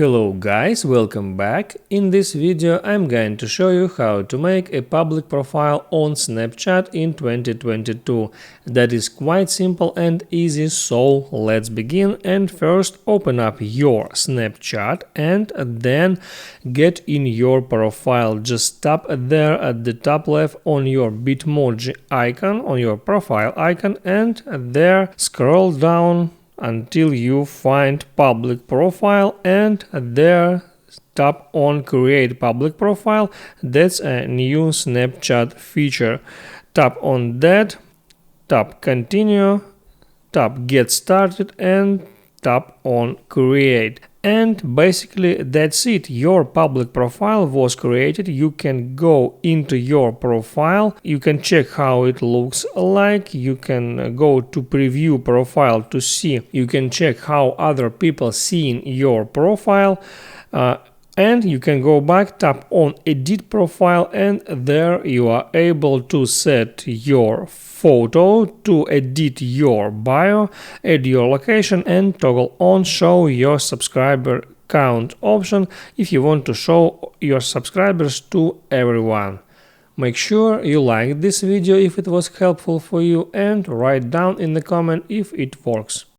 Hello guys, welcome back. In this video I'm going to show you how to make a public profile on Snapchat in 2022. That is quite simple and easy, so let's begin. And first open up your Snapchat and then get in your profile. Just tap there at the top left on your Bitmoji icon, on your profile icon, and there scroll down until you find public profile and there tap on create public profile. That's a new Snapchat feature. Tap on that, tap continue, tap get started and tap on create. And basically that's it. Your public profile was created. You can go into your profile, you can check how it looks like, you can go to preview profile to see, you can check how other people seeing your profile, and you can go back, tap on edit profile, and there you are able to set your photo, to edit your bio, add your location, and toggle on show your subscriber count option if you want to show your subscribers to everyone. Make sure you like this video if it was helpful for you and write down in the comment if it works.